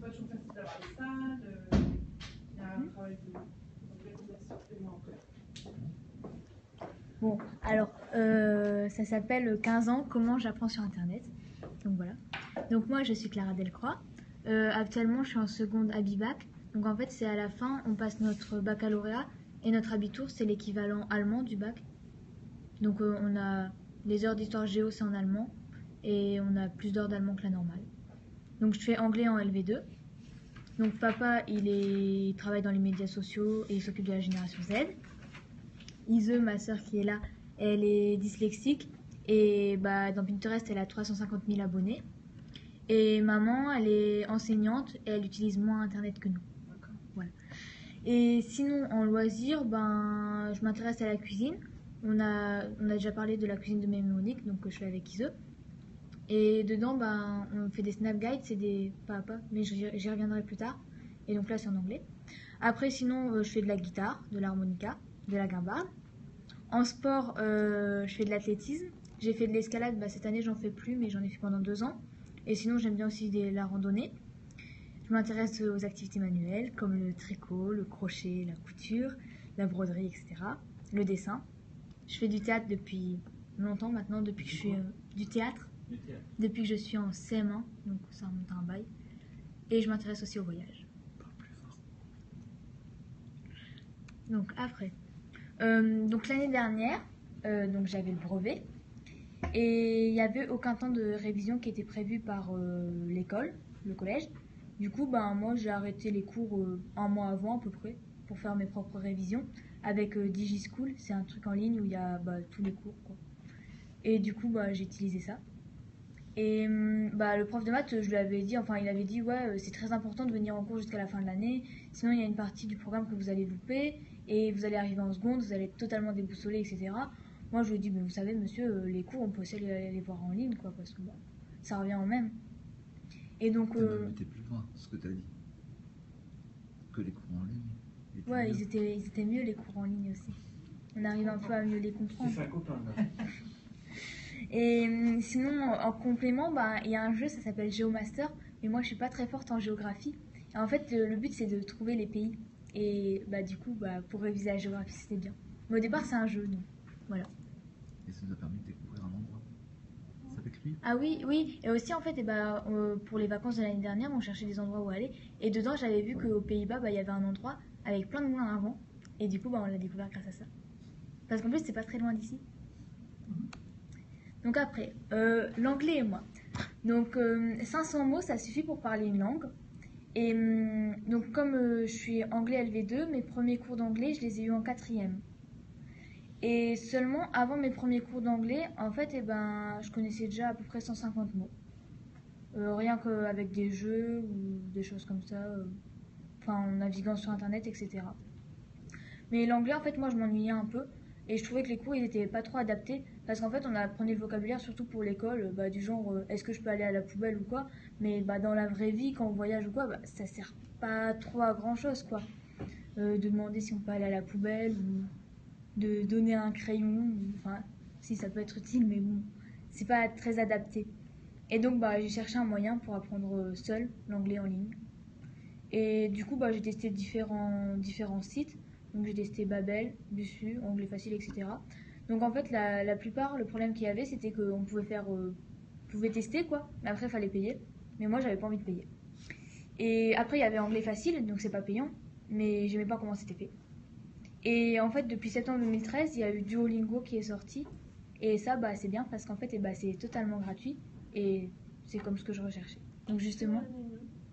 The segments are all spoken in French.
c'est pas toujours facile d'avoir les salles. Il y a un travail d'organisation après. Bon, alors, ça s'appelle 15 ans, comment j'apprends sur Internet. Donc voilà. Donc moi, je suis Clara Delcroix. Actuellement, je suis en seconde à Bibac. Donc en fait, c'est à la fin, on passe notre baccalauréat et notre abitur, c'est l'équivalent allemand du bac. Donc on a les heures d'histoire géo, c'est en allemand. Et on a plus d'heures d'allemand que la normale. Donc je fais anglais en LV2. Donc papa, il travaille dans les médias sociaux et il s'occupe de la génération Z. Ise, ma sœur qui est là, elle est dyslexique et dans Pinterest, elle a 350 000 abonnés. Et maman, elle est enseignante et elle utilise moins Internet que nous. Voilà. Et sinon, en loisir, je m'intéresse à la cuisine. On a déjà parlé de la cuisine de Mémé Monique, donc je fais avec Ise. Et dedans, on fait des snap guides, c'est des pas à pas, mais j'y reviendrai plus tard. Et donc là, c'est en anglais. Après, sinon, je fais de la guitare, de l'harmonica, de la guimbarde. En sport, je fais de l'athlétisme. J'ai fait de l'escalade, cette année, j'en fais plus, mais j'en ai fait pendant 2 ans. Et sinon, j'aime bien aussi la randonnée. Je m'intéresse aux activités manuelles, comme le tricot, le crochet, la couture, la broderie, etc. Le dessin. Je fais du théâtre depuis longtemps maintenant, depuis que je suis du théâtre. Depuis que je suis en CM1, donc ça remonte à un bail. Et je m'intéresse aussi au voyage. Donc après. Donc l'année dernière, donc j'avais le brevet. Et il n'y avait aucun temps de révision qui était prévu par l'école, le collège. Du coup, moi j'ai arrêté les cours un mois avant à peu près pour faire mes propres révisions avec DigiSchool. C'est un truc en ligne où il y a tous les cours, quoi. Et du coup, j'ai utilisé ça. Et le prof de maths, je lui avais dit, il avait dit, ouais, c'est très important de venir en cours jusqu'à la fin de l'année, sinon il y a une partie du programme que vous allez louper et vous allez arriver en seconde, vous allez être totalement déboussolé, etc. Moi, je lui ai dit, mais vous savez, monsieur, les cours, on peut aussi les voir en ligne, quoi, parce que ça revient au même. Et donc. T'as même été plus loin, ce que t'as dit. Que les cours en ligne. Ouais, ils étaient mieux, les cours en ligne aussi. On arrive un peu à mieux les comprendre. C'est un copain, là. Et sinon, en complément, il y a un jeu, ça s'appelle GeoMaster, mais moi je suis pas très forte en géographie. Et en fait, le but c'est de trouver les pays. Et du coup, pour réviser la géographie, c'était bien. Mais au départ, c'est un jeu, donc voilà. Et ça nous a permis de découvrir un endroit. C'est avec lui. Ah oui. Et aussi, en fait, pour les vacances de l'année dernière, on cherchait des endroits où aller. Et dedans, j'avais vu qu'aux Pays-Bas, il y avait un endroit avec plein de moulins à vent. Et du coup, on l'a découvert grâce à ça. Parce qu'en plus, c'est pas très loin d'ici. Donc après, l'anglais et moi. Donc 500 mots, ça suffit pour parler une langue. Et donc comme je suis anglais LV2, mes premiers cours d'anglais, je les ai eus en 4e. Et seulement avant mes premiers cours d'anglais, en fait, je connaissais déjà à peu près 150 mots. Rien qu'avec des jeux ou des choses comme ça, en naviguant sur Internet, etc. Mais l'anglais, en fait, moi, je m'ennuyais un peu. Et je trouvais que les cours, ils étaient pas trop adaptés. Parce qu'en fait, on apprenait le vocabulaire surtout pour l'école, du genre est-ce que je peux aller à la poubelle ou quoi. Mais dans la vraie vie, quand on voyage ou quoi, ça sert pas trop à grand chose, quoi. De demander si on peut aller à la poubelle ou de donner un crayon. Si ça peut être utile, mais bon, c'est pas très adapté. Et donc, j'ai cherché un moyen pour apprendre seul l'anglais en ligne. Et du coup, j'ai testé différents sites. Donc j'ai testé Babel, Bussu, Anglais Facile, etc. Donc en fait, la plupart, le problème qu'il y avait, c'était qu'on pouvait tester, quoi. Mais après, il fallait payer. Mais moi, j'avais pas envie de payer. Et après, il y avait Anglais Facile, donc c'est pas payant. Mais j'aimais pas comment c'était fait. Et en fait, depuis septembre 2013, il y a eu Duolingo qui est sorti. Et ça, c'est bien parce qu'en fait, c'est totalement gratuit. Et c'est comme ce que je recherchais. Donc justement,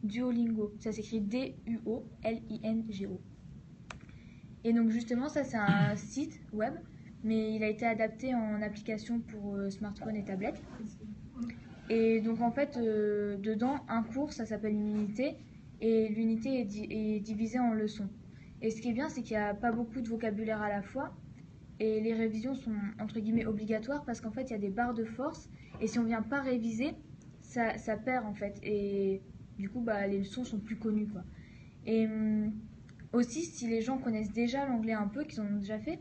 Duolingo, ça s'écrit D-U-O-L-I-N-G-O. Et donc justement, ça c'est un site web, mais il a été adapté en application pour smartphone et tablette. Et donc en fait, dedans, un cours, ça s'appelle une unité, et l'unité est divisée en leçons. Et ce qui est bien, c'est qu'il n'y a pas beaucoup de vocabulaire à la fois, et les révisions sont entre guillemets obligatoires parce qu'en fait, il y a des barres de force, et si on vient pas réviser, ça perd en fait. Et du coup, les leçons sont plus connues, quoi. Et aussi, si les gens connaissent déjà l'anglais un peu, qu'ils en ont déjà fait,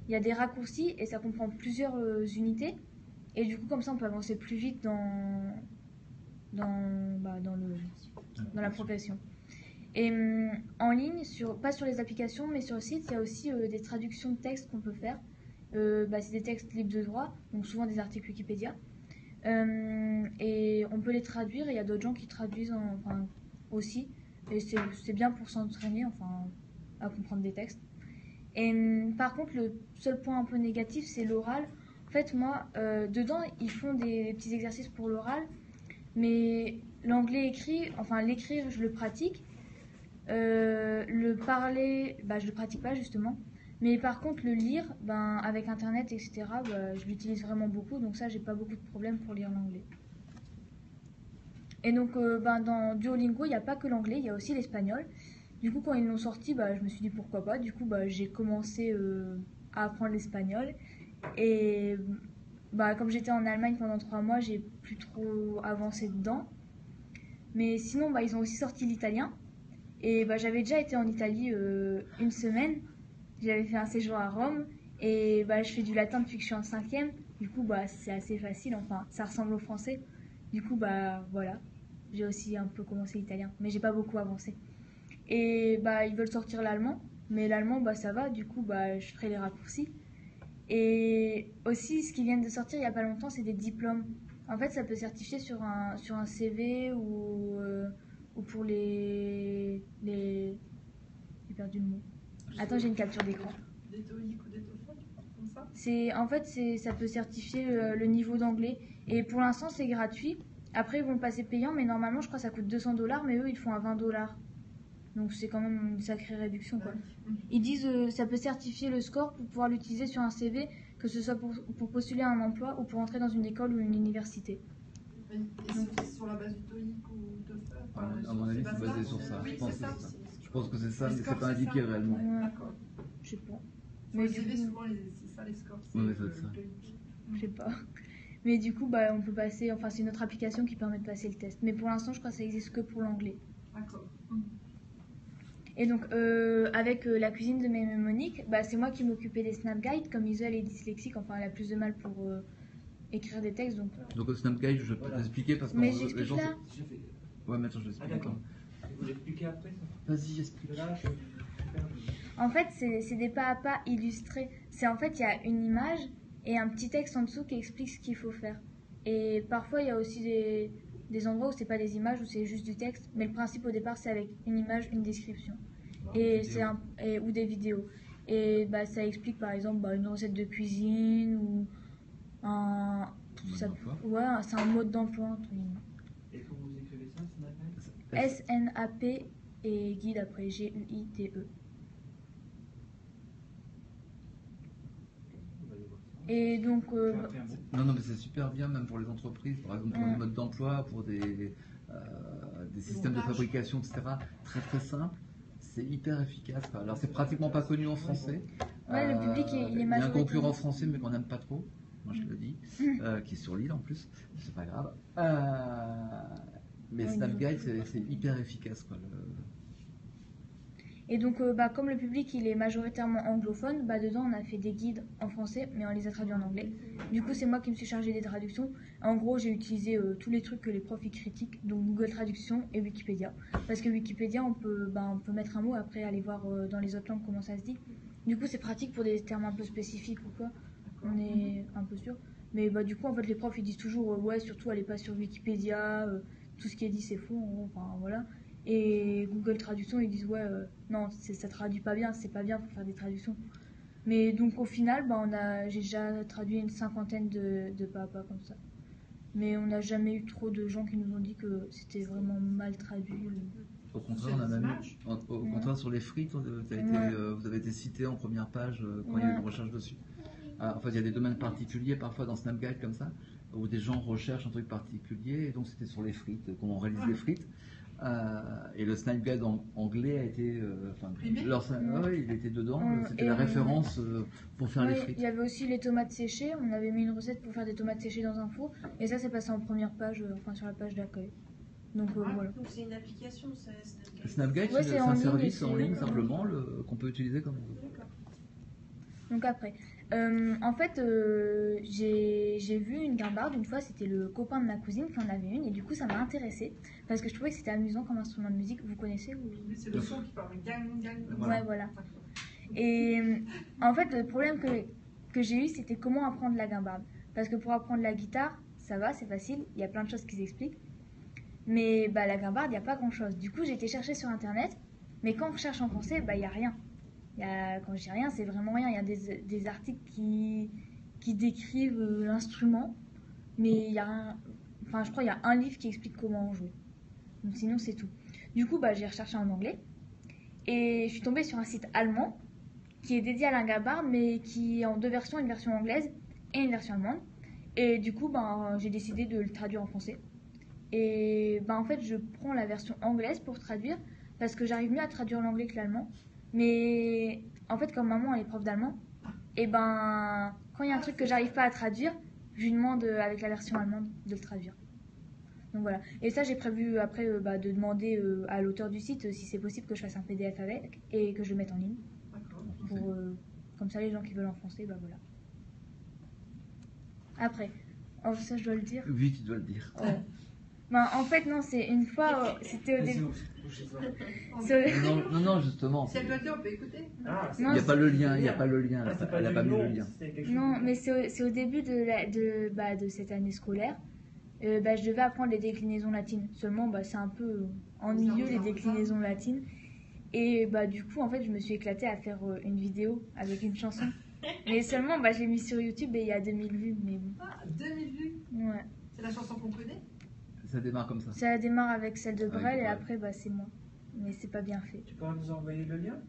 il y a des raccourcis et ça comprend plusieurs unités. Et du coup, comme ça, on peut avancer plus vite dans le dans la profession. Et en ligne, pas sur les applications, mais sur le site, il y a aussi des traductions de textes qu'on peut faire. C'est des textes libres de droit, donc souvent des articles Wikipédia. Et on peut les traduire, et il y a d'autres gens qui traduisent aussi. Et c'est bien pour s'entraîner à comprendre des textes. Et par contre, le seul point un peu négatif, c'est l'oral. En fait, moi, dedans, ils font des petits exercices pour l'oral, mais l'anglais écrit, l'écrire, je le pratique. Le parler, je le pratique pas justement. Mais par contre, le lire, avec Internet, etc., je l'utilise vraiment beaucoup. Donc ça, j'ai pas beaucoup de problèmes pour lire l'anglais. Et donc, dans Duolingo, il n'y a pas que l'anglais, il y a aussi l'espagnol. Du coup, quand ils l'ont sorti, je me suis dit pourquoi pas. Du coup, j'ai commencé à apprendre l'espagnol. Et comme j'étais en Allemagne pendant 3 mois, j'ai plus trop avancé dedans. Mais sinon, ils ont aussi sorti l'italien. Et j'avais déjà été en Italie une semaine. J'avais fait un séjour à Rome. Et je fais du latin depuis que je suis en 5e. Du coup, c'est assez facile. Ça ressemble au français. Du coup, voilà. J'ai aussi un peu commencé l'italien. Mais j'ai pas beaucoup avancé. Et ils veulent sortir l'allemand. Mais l'allemand, ça va. Du coup, je ferai les raccourcis. Et aussi, ce qui vient de sortir il n'y a pas longtemps, c'est des diplômes. En fait, ça peut certifier sur un CV ou pour les... J'ai perdu le mot. Attends, j'ai une capture d'écran. Des TOEIC ou des TOEFL, comme ça? Ça peut certifier le niveau d'anglais. Et pour l'instant, c'est gratuit. Après, ils vont le passer payant, mais normalement, je crois que ça coûte 200 $, mais eux, ils font à 20 $. Donc, c'est quand même une sacrée réduction, quoi. Ils disent ça peut certifier le score pour pouvoir l'utiliser sur un CV, que ce soit pour postuler à un emploi ou pour entrer dans une école ou une université. Et c'est sur la base du TOEIC ou TOEFL? À mon avis, c'est basé sur ça. Oui, Je pense c'est ça. Je pense que c'est ça, mais c'est pas indiqué ça. réellement. Ouais. D'accord. Je sais pas. Mais du coup, souvent, c'est ça les scores. Ouais, mais c'est ça. Je sais pas. Mais du coup, on peut passer. C'est notre application qui permet de passer le test. Mais pour l'instant, je crois que ça existe que pour l'anglais. D'accord. Et donc, avec la cuisine de Monique, c'est moi qui m'occupais des Snap Guides. Comme Iso, elle est dyslexique, elle a plus de mal pour écrire des textes. Donc, au Snap Guide, je peux t'expliquer parce que mais j'explique là. Ouais, mais attends, je l'explique. D'accord. Vous l'expliquez après ça? Vas-y, explique. En fait, c'est des pas à pas illustrés. Il y a une image et un petit texte en dessous qui explique ce qu'il faut faire. Et parfois, il y a aussi des endroits où c'est pas des images, où c'est juste du texte. Mais le principe au départ, c'est avec une image, une description. Ou des vidéos. Et ça explique par exemple une recette de cuisine ou c'est un mode d'emploi entre guillemets. Et comment vous écrivez ça, Snap? S-N-A-P et guide après G-U-I-D-E. Et donc Non, mais c'est super bien, même pour les entreprises, par exemple pour les modes d'emploi, pour des systèmes de fabrication, etc. Très très simple, c'est hyper efficace. Alors c'est pratiquement pas connu en français. Le public il est Il y a un majoritaire. concurrent français, mais qu'on n'aime pas trop, moi je le dis, qui est sur l'île en plus, c'est pas grave. Mais Snapguide, c'est hyper efficace, quoi. Et donc, comme le public il est majoritairement anglophone, dedans on a fait des guides en français, mais on les a traduits en anglais. Du coup, c'est moi qui me suis chargée des traductions. En gros, j'ai utilisé tous les trucs que les profs ils critiquent, donc Google Traduction et Wikipédia. Parce que Wikipédia, on peut mettre un mot, après aller voir dans les autres langues comment ça se dit. Du coup, c'est pratique pour des termes un peu spécifiques ou quoi. On est un peu sûr. Mais du coup, en fait, les profs ils disent toujours ouais, surtout allez pas sur Wikipédia, tout ce qui est dit c'est faux, en gros, voilà. Et Google Traduction, ils disent ouais, non, ça traduit pas bien, c'est pas bien pour faire des traductions. Mais donc au final, j'ai déjà traduit une 50aine de pas à pas comme ça. Mais on n'a jamais eu trop de gens qui nous ont dit que c'était vraiment mal traduit. Au contraire, on a même au contraire sur les frites, vous avez été cité en première page quand il y a eu une recherche dessus. Alors, en fait, il y a des domaines particuliers parfois dans Snapguide comme ça, où des gens recherchent un truc particulier, et donc c'était sur les frites, comment on réalise les frites. Et le Snapguide anglais a été, il était dedans, c'était la référence pour faire les frites. Il y avait aussi les tomates séchées, on avait mis une recette pour faire des tomates séchées dans un four, et ça c'est passé en première page, sur la page d'accueil. Donc voilà. Donc c'est une application, Snapguide, c'est un service en ligne simplement qu'on peut utiliser comme on veut. Donc après, en fait, j'ai vu une guimbarde une fois, c'était le copain de ma cousine qui en avait une, et du coup ça m'a intéressée, parce que je trouvais que c'était amusant comme instrument de musique. Vous connaissez ou... C'est le son qui parle gang, gang. Ouais, voilà. Et en fait, le problème que j'ai eu, c'était comment apprendre la guimbarde. Parce que pour apprendre la guitare, ça va, c'est facile, il y a plein de choses qui s'expliquent. Mais bah, la guimbarde, il n'y a pas grand-chose. Du coup, j'ai été chercher sur Internet, mais quand on recherche en français, bah, il n'y a rien. Quand je dis rien, c'est vraiment rien. Il y a des articles qui décrivent l'instrument, mais il y a rien. Enfin, je crois qu'il y a un livre qui explique comment on joue. Donc, sinon, c'est tout. Du coup, bah, j'ai recherché en anglais, et je suis tombée sur un site allemand qui est dédié à la guimbarde, mais qui est en deux versions, une version anglaise et une version allemande. Et du coup, ben, j'ai décidé de le traduire en français. Et ben, en fait, je prends la version anglaise pour traduire, parce que j'arrive mieux à traduire l'anglais que l'allemand. Mais en fait, comme maman elle est prof d'allemand, et ben, quand il y a un truc que j'arrive pas à traduire, je lui demande avec la version allemande de le traduire. Donc voilà. Et ça, j'ai prévu après de demander à l'auteur du site si c'est possible que je fasse un PDF avec et que je le mette en ligne. Pour, comme ça, les gens qui veulent en français, bah voilà. Après, oh, ça je dois le dire. Oui, tu dois le dire. Ouais. Ben, en fait, non, c'est une fois, c'était au début. Non, justement. Si elle doit le dire, on peut écouter. Il n'y a pas le lien, il n'y a pas le lien. Elle n'a pas mis le lien. Non, mais c'est au début de cette année scolaire. Je devais apprendre les déclinaisons latines. Seulement, c'est un peu ennuyeux les déclinaisons latines. Et du coup, en fait, je me suis éclatée à faire une vidéo avec une chanson. Mais seulement, je l'ai mis sur YouTube et il y a 2000 vues. Mais bon. Ah, 2000 vues. Ouais. C'est la chanson qu'on connaît. Ça démarre comme ça. Ça démarre avec celle de Brel et après, c'est moi. Mais c'est pas bien fait. Tu peux nous envoyer le lien?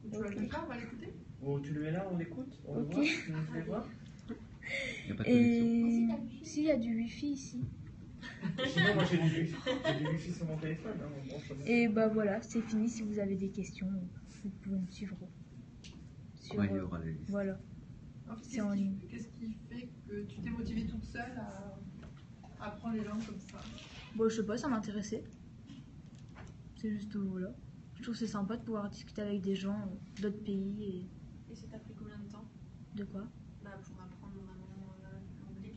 Tu vas le faire, on va l'écouter. Ou tu le mets là, on l'écoute, on le voit, tu nous fais voir. Il n'y a pas de connexion. Et si, il y a du wifi ici. Sinon, moi j'ai du wifi sur mon téléphone. Hein, et voilà, c'est fini. Si vous avez des questions, vous pouvez me suivre. Sur, il y aura les listes. Voilà. C'est en ligne. Qu'est-ce qui fait que tu t'es motivée toute seule à apprendre les langues comme ça? Bon, je sais pas, ça m'intéressait. C'est juste, voilà. Je trouve que c'est sympa de pouvoir discuter avec des gens d'autres pays. Et ça t'a pris combien de temps? De quoi? Pour apprendre vraiment l'anglais.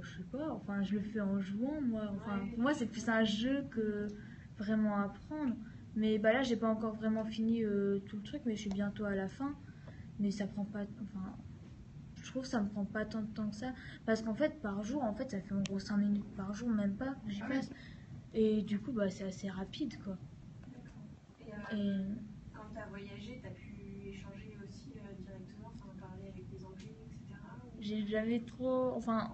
Je sais pas, enfin je le fais en jouant moi. Enfin, pour moi c'est plus un jeu que vraiment apprendre. Mais là j'ai pas encore vraiment fini tout le truc, mais je suis bientôt à la fin. Mais ça prend pas, enfin je trouve que ça me prend pas tant de temps que ça. Parce qu'en fait par jour, en fait ça fait en gros 5 minutes par jour, même pas, j'y passe. Et du coup c'est assez rapide quoi. Et quand tu as voyagé, tu as pu échanger aussi directement, parler avec des Anglais, etc. J'ai jamais trop. Enfin,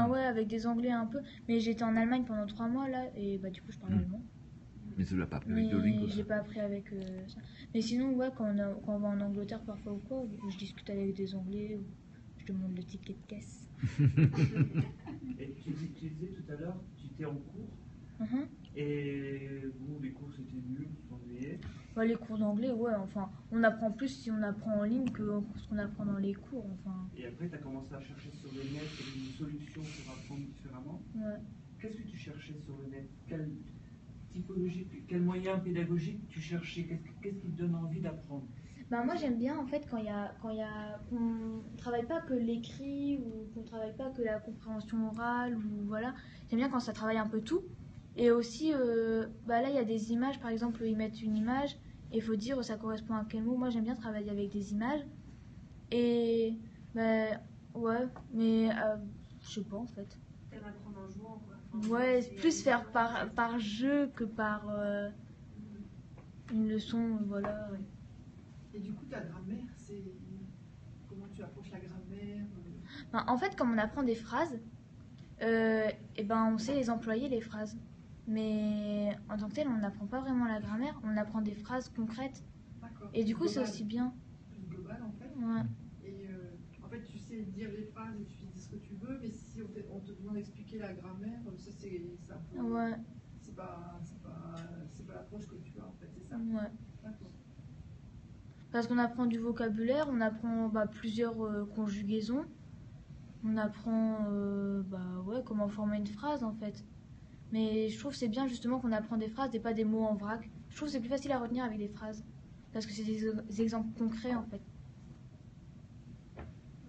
ouais, avec des Anglais un peu. Mais j'étais en Allemagne pendant 3 mois là, et du coup je parle allemand. Mais tu l'as pas appris avec Duolingo? J'ai pas appris avec ça. Mais sinon, quand on va en Angleterre parfois ou quoi, je discute avec des Anglais, je demande le ticket de caisse. Et tu disais tout à l'heure, tu étais en cours. Et vous, les cours c'était nul, vous ennuyez? Les cours d'anglais, ouais, enfin, on apprend plus si on apprend en ligne que ce qu'on apprend dans les cours, enfin. Et après, tu as commencé à chercher sur le net une solution pour apprendre différemment. Ouais. Qu'est-ce que tu cherchais sur le net? Quelle typologie, quel moyen pédagogique tu cherchais? Qu'est-ce qui te donne envie d'apprendre? Moi j'aime bien en fait quand qu'on travaille pas que l'écrit ou qu'on travaille pas que la compréhension orale ou voilà. J'aime bien quand ça travaille un peu tout. Et aussi, là, il y a des images, par exemple, ils mettent une image et il faut dire ça correspond à quel mot. Moi, j'aime bien travailler avec des images. Et, ouais, mais je sais pas en fait. T'aimes apprendre en jouant, quoi. Enfin, ouais, plus faire par jeu que par une leçon, voilà. Ouais. Et du coup, ta grammaire, c'est. Comment tu approches la grammaire? En fait, comme on apprend des phrases, on sait les employer, les phrases. Mais en tant que tel, on n'apprend pas vraiment la grammaire, on apprend des phrases concrètes. D'accord. Et du coup, c'est aussi bien. Plus global en fait. Ouais. Et en fait, tu sais dire les phrases et tu dis ce que tu veux, mais si on te demande d'expliquer la grammaire, ça c'est un peu. Ouais. C'est pas l'approche que tu as en fait, c'est ça? Ouais. D'accord. Parce qu'on apprend du vocabulaire, on apprend plusieurs conjugaisons, on apprend comment former une phrase en fait. Mais je trouve que c'est bien justement qu'on apprend des phrases et pas des mots en vrac. Je trouve que c'est plus facile à retenir avec des phrases. parce que c'est des exemples concrets en fait.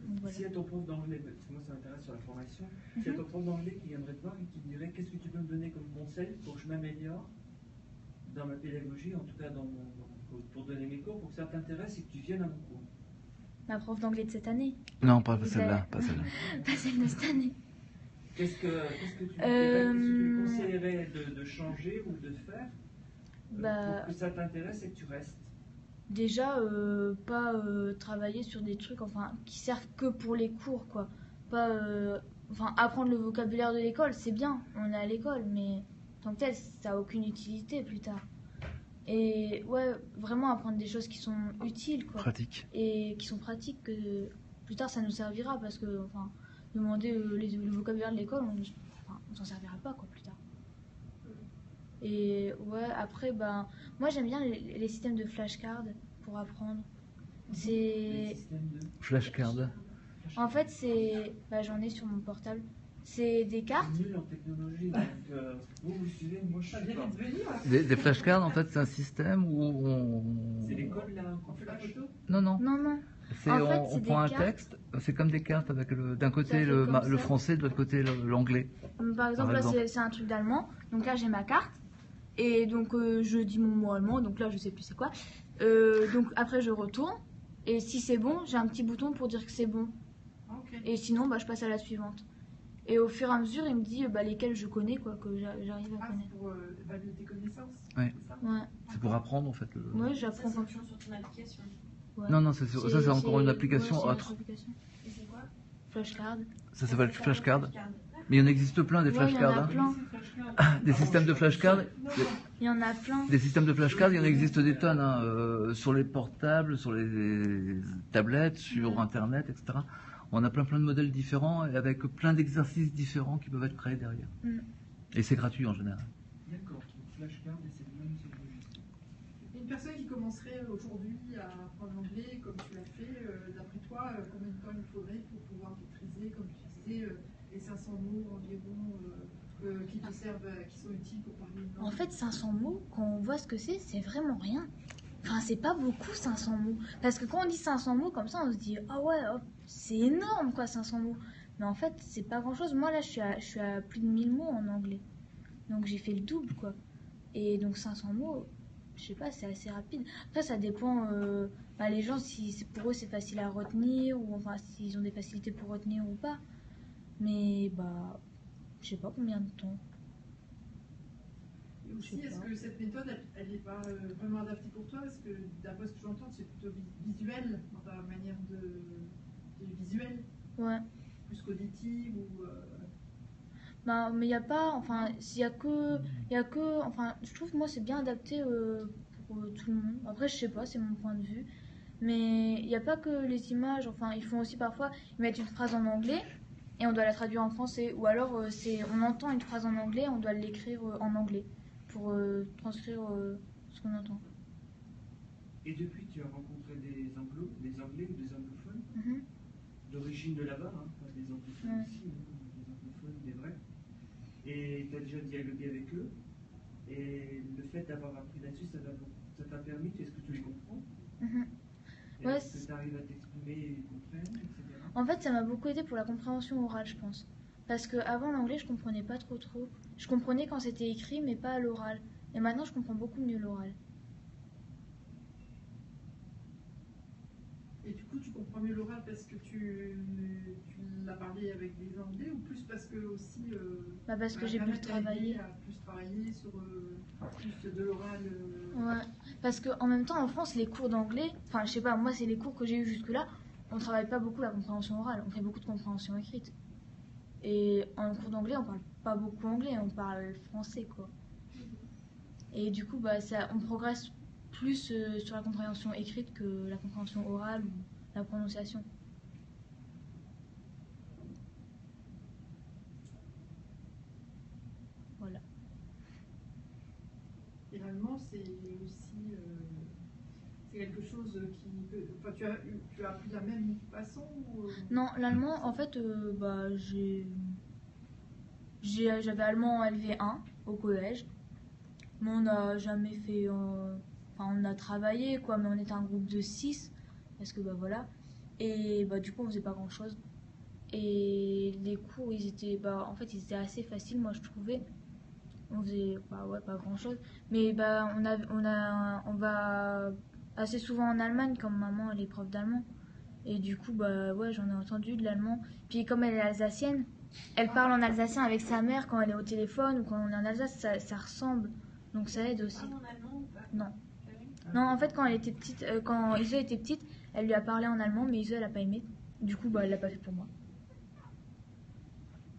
Donc, voilà. Si à ton prof d'anglais, parce que moi ça m'intéresse sur la formation, si à ton prof d'anglais qui viendrait te voir et qui te dirait qu'est-ce que tu peux me donner comme conseil pour que je m'améliore dans ma pédagogie, en tout cas pour donner mes cours, pour que ça t'intéresse et que tu viennes à mon cours. Ma prof d'anglais de cette année. Non, pas celle-là. Pas celle-là. Pas celle de cette année. Qu'est-ce que tu lui conseillerais de changer ou de faire pour que ça t'intéresse et que tu restes? Déjà, pas travailler sur des trucs enfin, qui servent que pour les cours, quoi. Pas, enfin, apprendre le vocabulaire de l'école, c'est bien, on est à l'école, mais tant que tel, ça n'a aucune utilité plus tard. Et ouais, vraiment apprendre des choses qui sont utiles, quoi. Pratique. Et qui sont pratiques, que plus tard ça nous servira, parce que, enfin, demander le vocabulaire de l'école, on s'en servira pas, quoi, plus tard. Et ouais, après, ben, moi j'aime bien les systèmes de flashcards pour apprendre. C'est. Flashcard. En fait, c'est. Bah, j'en ai sur mon portable. C'est des cartes. Nul en technologie, donc vous suivez, moi je suis pas. Des flashcards, en fait, c'est un système où on. C'est l'école là, qu'on fait la photo? Non, non. Non, non. On prend un texte, c'est comme des cartes avec d'un côté le français, de l'autre côté l'anglais. Par exemple, là c'est un truc d'allemand. Donc là j'ai ma carte. Et donc je dis mon mot allemand. Donc là je sais plus c'est quoi. Donc après je retourne. Et si c'est bon, j'ai un petit bouton pour dire que c'est bon. Okay. Et sinon bah, je passe à la suivante. Et au fur et à mesure il me dit lesquelles je connais, quoi, que j'arrive à connaître. C'est pour évaluer tes connaissances. Ouais. C'est ça? Ouais. C'est pour apprendre en fait. Ouais, j'apprends comme ça. Sur ton application. Ouais. Non, ça c'est encore une application autre. Et c'est quoi? Flashcard. Ça s'appelle flashcard. Mais il en existe plein des flashcards. Il y en a plein. Des systèmes de flashcards. Il y en a plein. Des systèmes de flashcards, il en existe des tonnes. Sur les portables, sur les tablettes, sur Internet, etc. On a plein de modèles différents et avec plein d'exercices différents qui peuvent être créés derrière. Et c'est gratuit en général. D'accord, flashcard et c'est le même logiciel. Une personne qui commencerait aujourd'hui à apprendre l'anglais comme tu l'as fait, d'après toi, combien de temps il faudrait pour pouvoir maîtriser, comme tu disais, les 500 mots environ qui te servent, qui sont utiles pour parler une langue? En fait, 500 mots, quand on voit ce que c'est vraiment rien. Enfin, c'est pas beaucoup 500 mots. Parce que quand on dit 500 mots comme ça, on se dit ah ouais, hop, c'est énorme quoi 500 mots. Mais en fait, c'est pas grand chose. Moi là, je suis à plus de 1000 mots en anglais. Donc j'ai fait le double quoi. Et donc 500 mots, je sais pas, c'est assez rapide. Après, ça dépend. Les gens, si pour eux c'est facile à retenir, ou enfin s'ils ont des facilités pour retenir ou pas. Mais je sais pas combien de temps. Et aussi, est-ce que cette méthode, elle n'est pas vraiment adaptée pour toi? Parce que d'après ce que j'entends, c'est plutôt visuel dans ta manière de visuel. Ouais. Plus qu'auditive ou. Mais il n'y a pas, enfin, s'il y a que, enfin, je trouve que moi c'est bien adapté pour tout le monde. Après, je sais pas, c'est mon point de vue. Mais il n'y a pas que les images, enfin, ils font aussi parfois, ils mettent une phrase en anglais et on doit la traduire en français. Ou alors, on entend une phrase en anglais, on doit l'écrire en anglais pour transcrire ce qu'on entend. Et depuis, tu as rencontré des Anglais ou des anglophones d'origine de là-bas, pas des anglophones ici, des anglophones, des vrais. Et tu as déjà dialogué avec eux. Et le fait d'avoir appris là-dessus, ça t'a permis, est-ce que tu les comprends? Est-ce que tu arrives à t'exprimer et ils comprennent, etc. En fait, ça m'a beaucoup aidé pour la compréhension orale, je pense. Parce qu'avant l'anglais, je comprenais pas trop. Je comprenais quand c'était écrit, mais pas à l'oral. Et maintenant, je comprends beaucoup mieux l'oral. Et du coup, tu comprends mieux l'oral parce que tu l'as parlé avec des Anglais, ou plus parce que aussi. Parce que j'ai pu le travailler. Plus travailler sur plus de l'oral. Ouais. Parce qu'en même temps, en France, les cours d'anglais, enfin, je sais pas, moi, c'est les cours que j'ai eu jusque-là, on travaille pas beaucoup la compréhension orale, on fait beaucoup de compréhension écrite. Et en cours d'anglais, on parle pas beaucoup anglais, on parle français, quoi. Et du coup, on progresse plus sur la compréhension écrite que la compréhension orale ou la prononciation. Voilà. Et l'allemand, c'est aussi c'est quelque chose qui peut. Enfin, tu as appris de la même façon ou... Non, l'allemand, en fait, j'avais allemand en LV1 au collège, mais on n'a jamais fait. enfin, on a travaillé, quoi, mais on était un groupe de 6, parce que, bah, voilà. Et bah, du coup, on faisait pas grand-chose. Et les cours, ils étaient assez faciles, moi, je trouvais. On faisait, bah, ouais, pas grand-chose. Mais, bah, on va assez souvent en Allemagne, comme maman, elle est prof d'allemand. Et du coup, bah, ouais, j'en ai entendu de l'allemand. Puis, comme elle est alsacienne, elle parle en alsacien avec sa mère quand elle est au téléphone ou quand on est en Alsace, ça ressemble. Donc, ça aide aussi. En allemand ou pas? Non. Non, en fait, quand elle était petite, quand Iso était petite, elle lui a parlé en allemand, mais Iso, elle a pas aimé. Du coup, bah, elle l'a pas fait pour moi.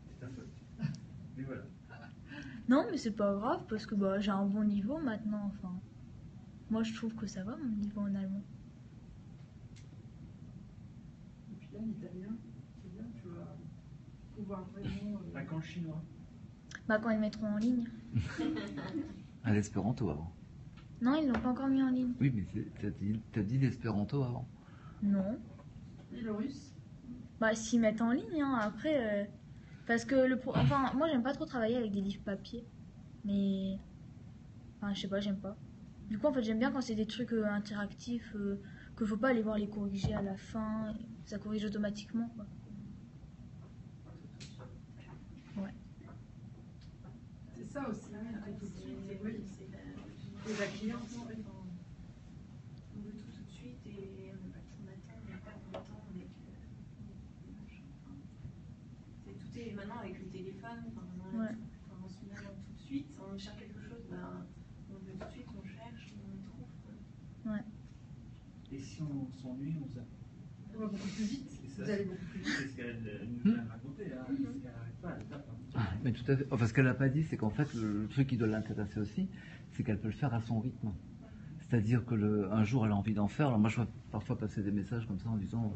C'est ta faute. Mais voilà. Non, mais c'est pas grave, parce que bah, j'ai un bon niveau maintenant, enfin. Moi, je trouve que ça va, mon niveau en allemand. Et puis là, l'italien, c'est bien, tu vas pouvoir vraiment... Pas quand le chinois. Bah, quand ils mettront en ligne. À l'espéranto avant. Non, ils l'ont pas encore mis en ligne. Oui, mais t'as dit l'espéranto avant. Non. Et le russe? Bah, s'ils mettent en ligne, hein, après... Parce que, enfin, moi, j'aime pas trop travailler avec des livres papier. Mais... Enfin, je sais pas, j'aime pas. Du coup, en fait, j'aime bien quand c'est des trucs interactifs, que faut pas aller voir les corriger à la fin. Ça corrige automatiquement, quoi. Ouais. C'est ça aussi, hein, tout de suite. Oui, c'est la cliente. On veut tout de suite et on n'a pas le temps d'attendre, on perd le temps avec des machins. Tout est maintenant avec le téléphone, on se met tout de suite, on cherche quelque chose, on veut tout de suite, on cherche, on trouve. Ouais. Et si on s'ennuie, on zappe. On va beaucoup plus vite. Ça, Vous allez beaucoup plus vite. c'est ce qu'elle nous a raconté, hein. Elle n'arrête pas, elle zappe. Mais tout à fait. Enfin, ce qu'elle n'a pas dit, c'est qu'en fait, le truc qui doit l'intéresser aussi, c'est qu'elle peut le faire à son rythme. C'est-à-dire que un jour, elle a envie d'en faire. Alors moi, je vois parfois passer des messages comme ça en disant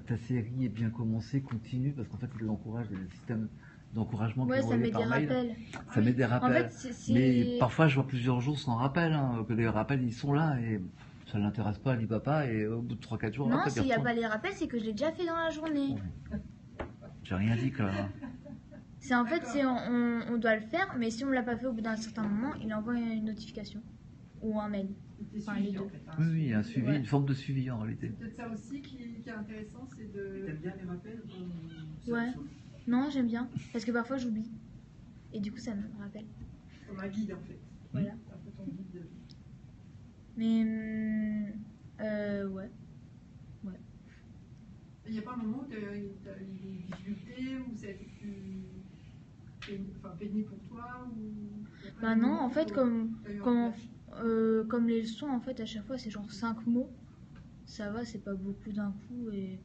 ta série est bien commencée, continue, parce qu'en fait, il l'encourage, des systèmes d'encouragement qui Ouais, ça met des rappels. Ça met des rappels. En fait, mais parfois, je vois plusieurs jours sans rappel, hein, que les rappels, ils sont là et ça ne l'intéresse pas, elle dit papa, et au bout de 3-4 jours, non, s'il n'y a pas les rappels, c'est que je l'ai déjà fait dans la journée. Ouais. J'ai rien dit, Clara. C'est en fait, on doit le faire, mais si on ne l'a pas fait au bout d'un certain moment, il envoie une notification ou un mail. Enfin, les deux. En fait, hein. Oui, un suivi, une forme de suivi en réalité. C'est peut-être ça aussi qui est intéressant, c'est de... T'aimes bien les rappels Ouais. Non, j'aime bien, parce que parfois j'oublie. Et du coup, ça me rappelle. Comme un guide en fait. Voilà. C'est un peu ton guide. Mais, ouais. Il n'y a pas un moment où tu as eu des difficultés, où ça a été plus pénible pour toi ou... Bah non, en fait, comme les leçons, en fait, à chaque fois, c'est genre 5 mots. Ça va, c'est pas beaucoup d'un coup. Et...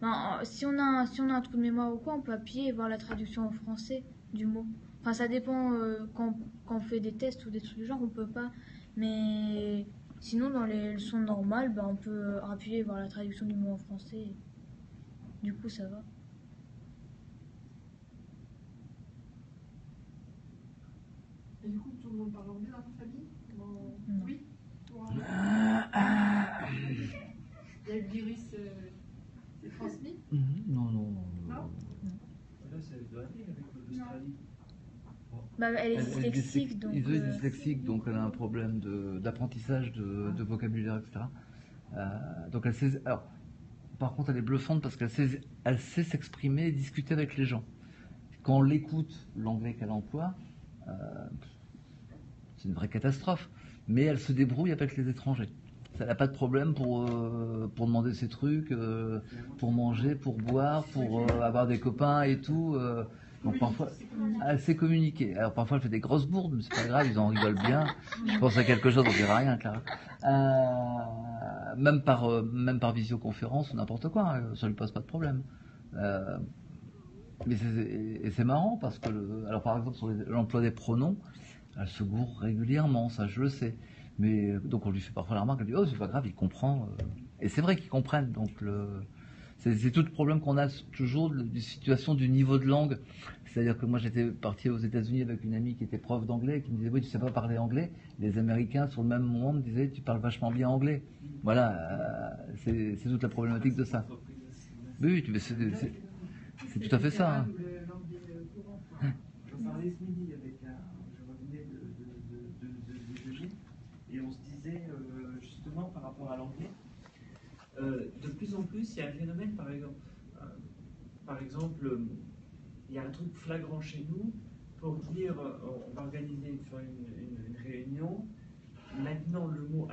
Ben, si on a un trou de mémoire ou quoi, on peut appuyer et voir la traduction en français du mot. Enfin, ça dépend quand on fait des tests ou des trucs du genre, on peut pas. Mais sinon, dans les leçons normales, ben, on peut appuyer et voir la traduction du mot en français. Du coup, ça va. Et du coup, tout le monde parle anglais dans ta famille? Non. Oui. Il y a eu le virus, c'est transmis? Non. Non. Là, ça doit aller avec l'Australie. Bah, elle est dyslexique, donc... Iso est dyslexique, donc elle a un problème d'apprentissage de vocabulaire, etc. Donc elle sait... Alors, par contre, elle est bluffante parce qu'elle sait s'exprimer et discuter avec les gens. Quand on l'écoute, l'anglais qu'elle emploie, c'est une vraie catastrophe. Mais elle se débrouille avec les étrangers. Elle n'a pas de problème pour demander ses trucs, pour manger, pour boire, pour avoir des copains et tout. Donc parfois, elle sait communiquer. Alors parfois, elle fait des grosses bourdes, mais c'est pas grave, ils en rigolent bien. Je pense à quelque chose, on dira rien, Clara. Même par visioconférence ou n'importe quoi, ça lui pose pas de problème. Mais c'est marrant parce que, alors par exemple, sur l'emploi des pronoms, elle se gourre régulièrement, ça je le sais. Mais donc on lui fait parfois la remarque, elle dit oh c'est pas grave, il comprend. Et c'est vrai qu'ils comprennent. Donc c'est tout le problème qu'on a toujours de situation du niveau de langue. C'est-à-dire que moi j'étais parti aux États-Unis avec une amie qui était prof d'anglais et qui me disait oui tu sais pas parler anglais. Les Américains sur le même moment me disaient tu parles vachement bien anglais. Voilà, c'est toute la problématique de ça. Oui, c'est tout à fait ça. Hein. J'en parlais ce midi avec je revenais de déjeuner et on se disait plus en plus, il y a un phénomène, par exemple, il y a un truc flagrant chez nous pour dire on va organiser une réunion. Maintenant, le mot